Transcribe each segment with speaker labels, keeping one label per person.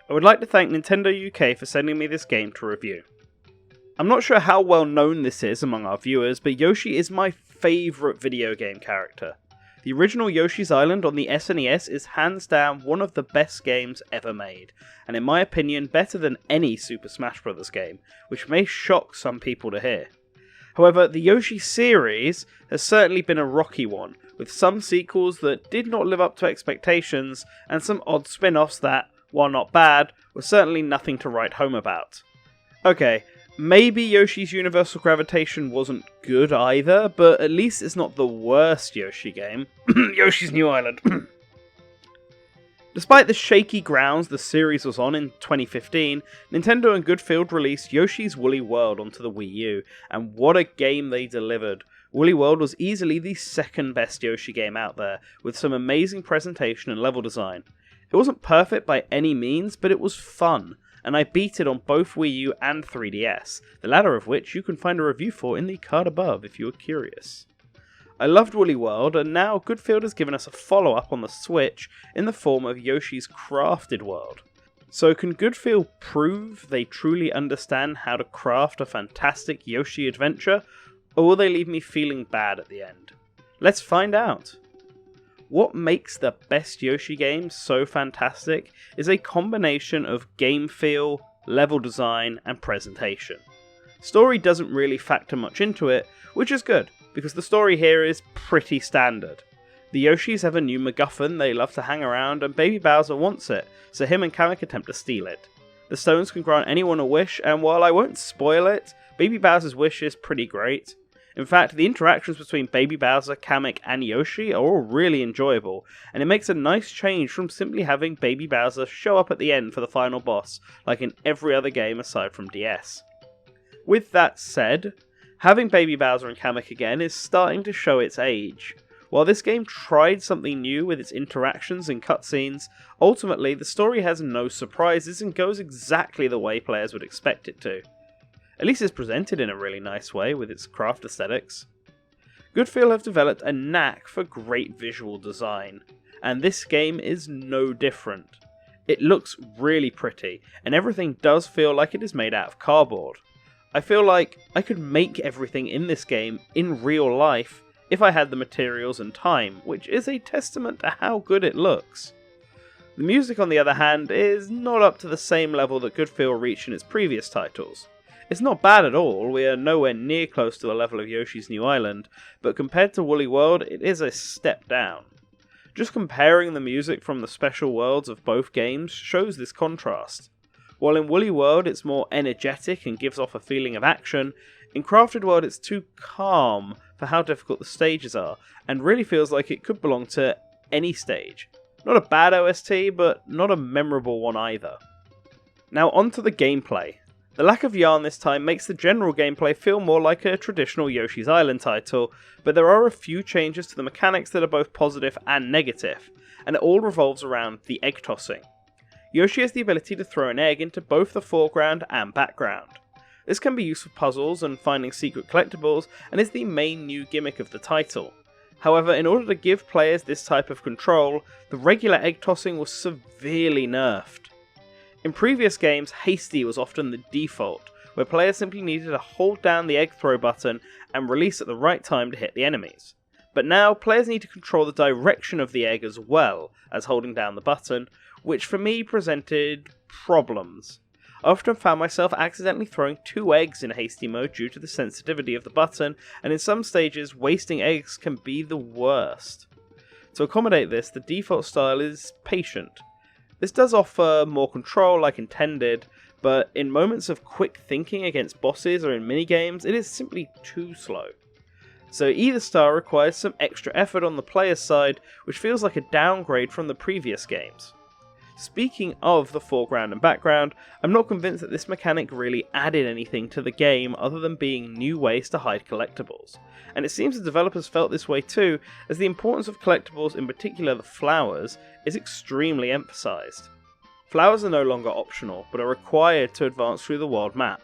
Speaker 1: I would like to thank Nintendo UK for sending me this game to review. I'm not sure how well known this is among our viewers, but Yoshi is my favourite video game character. The original Yoshi's Island on the SNES is hands down one of the best games ever made, and in my opinion better than any Super Smash Bros. Game, which may shock some people to hear. However, the Yoshi series has certainly been a rocky one, with some sequels that did not live up to expectations, and some odd spin-offs that, while not bad, were certainly nothing to write home about. Okay, maybe Yoshi's Universal Gravitation wasn't good either, but at least it's not the worst Yoshi game. Yoshi's New Island. Despite the shaky grounds the series was on in 2015, Nintendo and Goodfield released Yoshi's Woolly World onto the Wii U, and what a game they delivered. Woolly World was easily the second best Yoshi game out there, with some amazing presentation and level design. It wasn't perfect by any means, but it was fun, and I beat it on both Wii U and 3DS, the latter of which you can find a review for in the card above if you are curious. I loved Woolly World, and now Goodfield has given us a follow-up on the Switch in the form of Yoshi's Crafted World. So can Goodfield prove they truly understand how to craft a fantastic Yoshi adventure, or will they leave me feeling bad at the end? Let's find out! What makes the best Yoshi game so fantastic is a combination of game feel, level design, and presentation. Story doesn't really factor much into it, which is good, because the story here is pretty standard. The Yoshis have a new MacGuffin they love to hang around, and Baby Bowser wants it, so him and Kamek attempt to steal it. The stones can grant anyone a wish, and while I won't spoil it, Baby Bowser's wish is pretty great. In fact, the interactions between Baby Bowser, Kamek, and Yoshi are all really enjoyable, and it makes a nice change from simply having Baby Bowser show up at the end for the final boss, like in every other game aside from DS. With that said, having Baby Bowser and Kamek again is starting to show its age. While this game tried something new with its interactions and cutscenes, ultimately the story has no surprises and goes exactly the way players would expect it to. At least it's presented in a really nice way with its craft aesthetics. Goodfield have developed a knack for great visual design, and this game is no different. It looks really pretty, and everything does feel like it is made out of cardboard. I feel like I could make everything in this game in real life if I had the materials and time, which is a testament to how good it looks. The music, on the other hand, is not up to the same level that Goodfield reached in its previous titles. It's not bad at all, we are nowhere near close to the level of Yoshi's New Island, but compared to Woolly World, it is a step down. Just comparing the music from the special worlds of both games shows this contrast. While in Woolly World it's more energetic and gives off a feeling of action, in Crafted World it's too calm for how difficult the stages are, and really feels like it could belong to any stage. Not a bad OST, but not a memorable one either. Now onto the gameplay. The lack of yarn this time makes the general gameplay feel more like a traditional Yoshi's Island title, but there are a few changes to the mechanics that are both positive and negative, and it all revolves around the egg tossing. Yoshi has the ability to throw an egg into both the foreground and background. This can be used for puzzles and finding secret collectibles, and is the main new gimmick of the title. However, in order to give players this type of control, the regular egg tossing was severely nerfed. In previous games, hasty was often the default, where players simply needed to hold down the egg throw button and release at the right time to hit the enemies. But now, players need to control the direction of the egg as well as holding down the button, which for me presented problems. I often found myself accidentally throwing 2 eggs in hasty mode due to the sensitivity of the button, and in some stages, wasting eggs can be the worst. To accommodate this, the default style is patient. This does offer more control like intended, but in moments of quick thinking against bosses or in minigames, it is simply too slow. So either style requires some extra effort on the player's side, which feels like a downgrade from the previous games. Speaking of the foreground and background, I'm not convinced that this mechanic really added anything to the game other than being new ways to hide collectibles. And it seems the developers felt this way too, as the importance of collectibles, in particular the flowers, is extremely emphasised. Flowers are no longer optional, but are required to advance through the world map.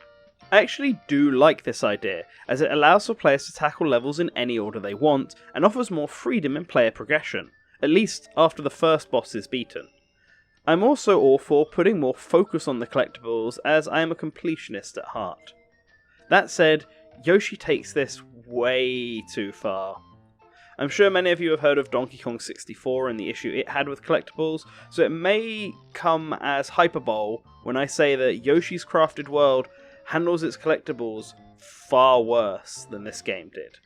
Speaker 1: I actually do like this idea, as it allows for players to tackle levels in any order they want, and offers more freedom in player progression, at least after the first boss is beaten. I'm also all for putting more focus on the collectibles, as I am a completionist at heart. That said, Yoshi takes this way too far. I'm sure many of you have heard of Donkey Kong 64 and the issue it had with collectibles, so it may come as hyperbole when I say that Yoshi's Crafted World handles its collectibles far worse than this game did.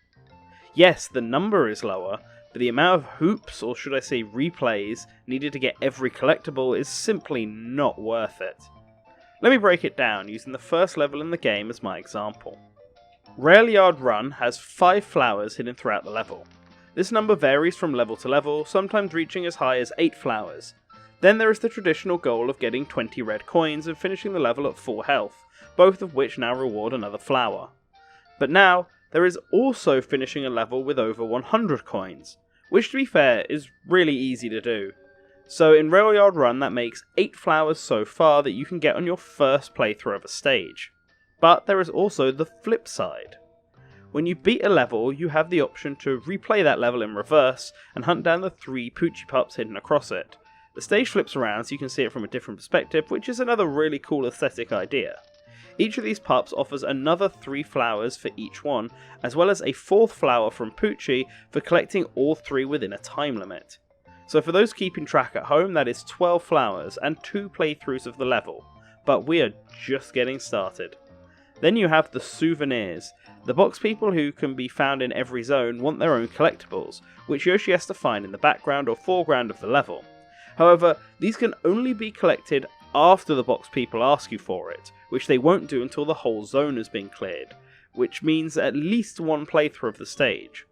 Speaker 1: Yes, the number is lower, but the amount of hoops, or should I say replays, needed to get every collectible is simply not worth it. Let me break it down using the first level in the game as my example. Rail Yard Run has 5 flowers hidden throughout the level. This number varies from level to level, sometimes reaching as high as 8 flowers. Then there is the traditional goal of getting 20 red coins and finishing the level at full health, both of which now reward another flower. But now, there is also finishing a level with over 100 coins, which to be fair is really easy to do. So in Rail Yard Run that makes 8 flowers so far that you can get on your first playthrough of a stage. But there is also the flip side. When you beat a level, you have the option to replay that level in reverse and hunt down the 3 Poochie Pups hidden across it. The stage flips around so you can see it from a different perspective, which is another really cool aesthetic idea. Each of these pups offers another 3 flowers for each one, as well as a 4th flower from Poochie for collecting all 3 within a time limit. So for those keeping track at home, that is 12 flowers and 2 playthroughs of the level, but we are just getting started. Then you have the Souvenirs. The box people who can be found in every zone want their own collectibles, which Yoshi has to find in the background or foreground of the level. However, these can only be collected after the box people ask you for it, which they won't do until the whole zone has been cleared, which means at least 1 playthrough of the stage.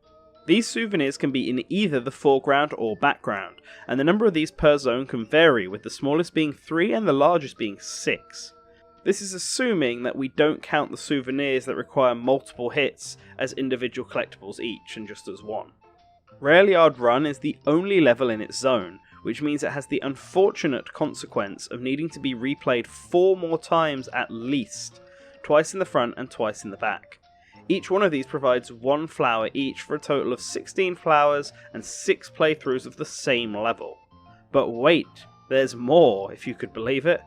Speaker 1: These souvenirs can be in either the foreground or background, and the number of these per zone can vary, with the smallest being 3 and the largest being 6. This is assuming that we don't count the souvenirs that require multiple hits as individual collectibles each, and just as 1. Rail Yard Run is the only level in its zone, which means it has the unfortunate consequence of needing to be replayed 4 more times at least, twice in the front and twice in the back. Each one of these provides 1 flower each for a total of 16 flowers and 6 playthroughs of the same level. But wait, there's more, if you could believe it.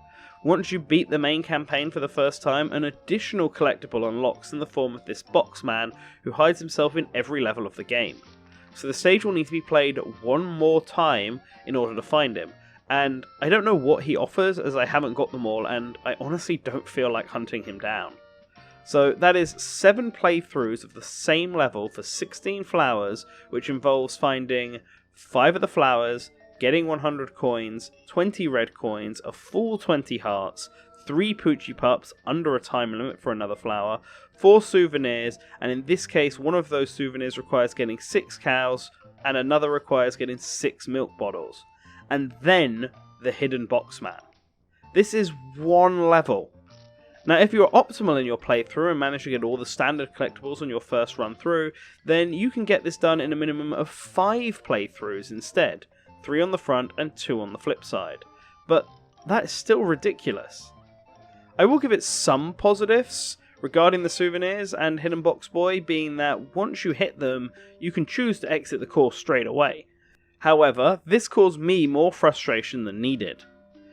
Speaker 1: Once you beat the main campaign for the first time, an additional collectible unlocks in the form of this box man who hides himself in every level of the game. So the stage will need to be played 1 more time in order to find him, and I don't know what he offers as I haven't got them all, and I honestly don't feel like hunting him down. So that is 7 playthroughs of the same level for 16 flowers, which involves finding 5 of the flowers, getting 100 coins, 20 red coins, a full 20 hearts, 3 Poochie Pups under a time limit for another flower, 4 souvenirs, and in this case one of those souvenirs requires getting 6 cows, and another requires getting 6 milk bottles. And then the hidden box man. This is 1 level. Now if you're optimal in your playthrough and manage to get all the standard collectibles on your first run through, then you can get this done in a minimum of 5 playthroughs instead. 3 on the front and 2 on the flip side. But that is still ridiculous. I will give it some positives regarding the souvenirs and Hidden Box Boy, being that once you hit them, you can choose to exit the course straight away. However, this caused me more frustration than needed.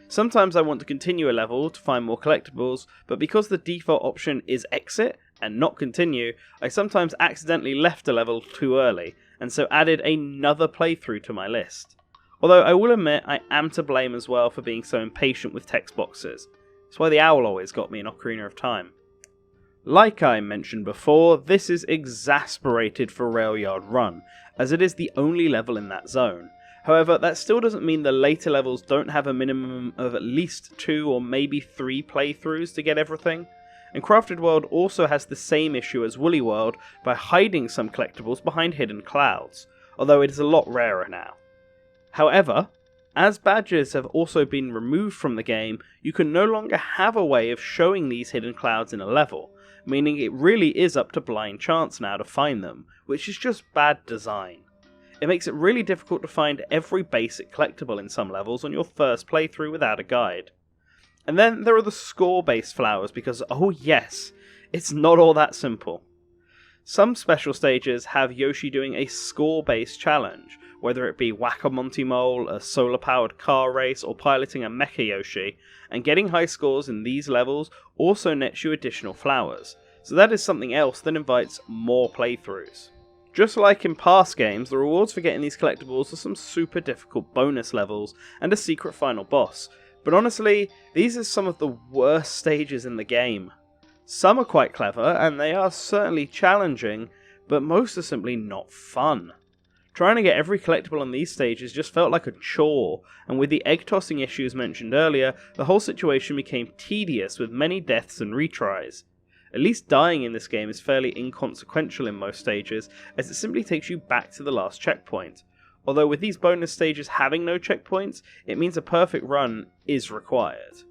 Speaker 1: Sometimes I want to continue a level to find more collectibles, but because the default option is exit and not continue, I sometimes accidentally left a level too early, and so added another playthrough to my list. Although I will admit I am to blame as well for being so impatient with text boxes. That's why the owl always got me in Ocarina of Time. Like I mentioned before, this is exasperated for Rail Yard Run, as it is the only level in that zone. However, that still doesn't mean the later levels don't have a minimum of at least 2 or maybe 3 playthroughs to get everything. And Crafted World also has the same issue as Woolly World by hiding some collectibles behind hidden clouds, although it is a lot rarer now. However, as badges have also been removed from the game, you can no longer have a way of showing these hidden clouds in a level, meaning it really is up to blind chance now to find them, which is just bad design. It makes it really difficult to find every basic collectible in some levels on your first playthrough without a guide. And then there are the score-based flowers, because oh yes, it's not all that simple. Some special stages have Yoshi doing a score-based challenge, whether it be Whack-A-Monty Mole, a solar-powered car race, or piloting a Mecha Yoshi, and getting high scores in these levels also nets you additional flowers, so that is something else that invites more playthroughs. Just like in past games, the rewards for getting these collectibles are some super difficult bonus levels and a secret final boss, but honestly, these are some of the worst stages in the game. Some are quite clever, and they are certainly challenging, but most are simply not fun. Trying to get every collectible on these stages just felt like a chore, and with the egg tossing issues mentioned earlier, the whole situation became tedious with many deaths and retries. At least dying in this game is fairly inconsequential in most stages, as it simply takes you back to the last checkpoint. Although with these bonus stages having no checkpoints, it means a perfect run is required.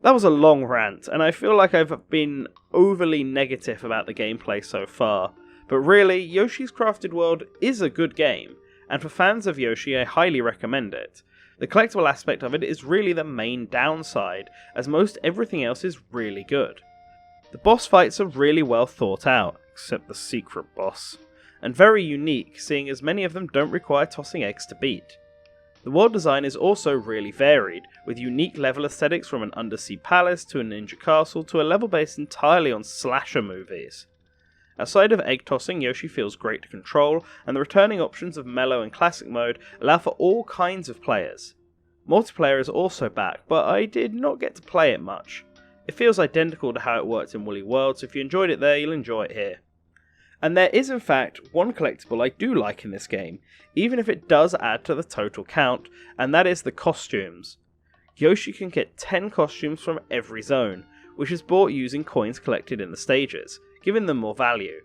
Speaker 1: That was a long rant, and I feel like I've been overly negative about the gameplay so far. But really, Yoshi's Crafted World is a good game, and for fans of Yoshi I highly recommend it. The collectible aspect of it is really the main downside, as most everything else is really good. The boss fights are really well thought out, except the secret boss, and very unique, seeing as many of them don't require tossing eggs to beat. The world design is also really varied, with unique level aesthetics from an undersea palace to a ninja castle to a level based entirely on slasher movies. Outside of egg tossing, Yoshi feels great to control, and the returning options of mellow and classic mode allow for all kinds of players. Multiplayer is also back, but I did not get to play it much. It feels identical to how it worked in Woolly World, so if you enjoyed it there, you'll enjoy it here. And there is in fact one collectible I do like in this game, even if it does add to the total count, and that is the costumes. Yoshi can get 10 costumes from every zone, which is bought using coins collected in the stages, giving them more value.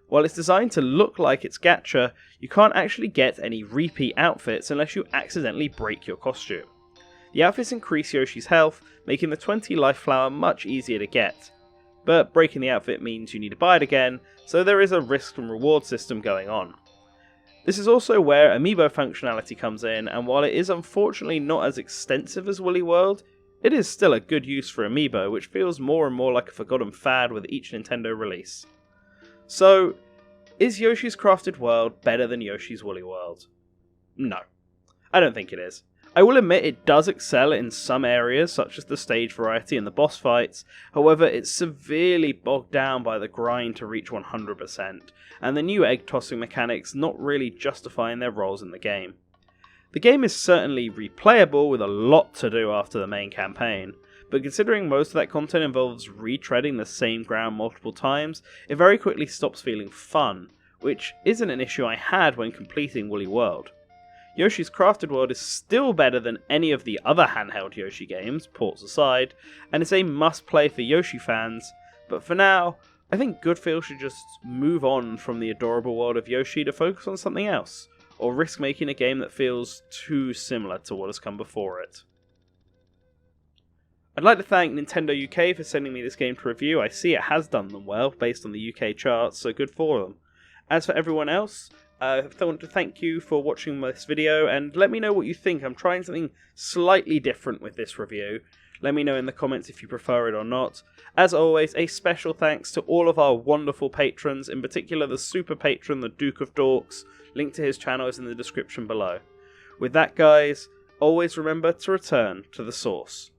Speaker 1: While it's designed to look like it's gacha, you can't actually get any repeat outfits unless you accidentally break your costume. The outfits increase Yoshi's health, making the 20 life flower much easier to get. But breaking the outfit means you need to buy it again, so there is a risk and reward system going on. This is also where Amiibo Functionality comes in, and while it is unfortunately not as extensive as Woolly World, it is still a good use for Amiibo, which feels more and more like a forgotten fad with each Nintendo release. So, is Yoshi's Crafted World better than Yoshi's Woolly World? No, I don't think it is. I will admit it does excel in some areas, such as the stage variety and the boss fights, however it's severely bogged down by the grind to reach 100%, and the new egg tossing mechanics not really justifying their roles in the game. The game is certainly replayable with a lot to do after the main campaign, but considering most of that content involves retreading the same ground multiple times, it very quickly stops feeling fun, which isn't an issue I had when completing Woolly World. Yoshi's Crafted World is still better than any of the other handheld Yoshi games, ports aside, and it's a must-play for Yoshi fans, but for now, I think Goodfield should just move on from the adorable world of Yoshi to focus on something else, or risk making a game that feels too similar to what has come before it. I'd like to thank Nintendo UK for sending me this game to review. I see it has done them well, based on the UK charts, so good for them. As for everyone else, I want to thank you for watching this video, and let me know what you think. I'm trying something slightly different with this review. Let me know in the comments if you prefer it or not. As always, a special thanks to all of our wonderful patrons, in particular the super patron, the Duke of Dorks. Link to his channel is in the description below. With that, guys, always remember to return to the source.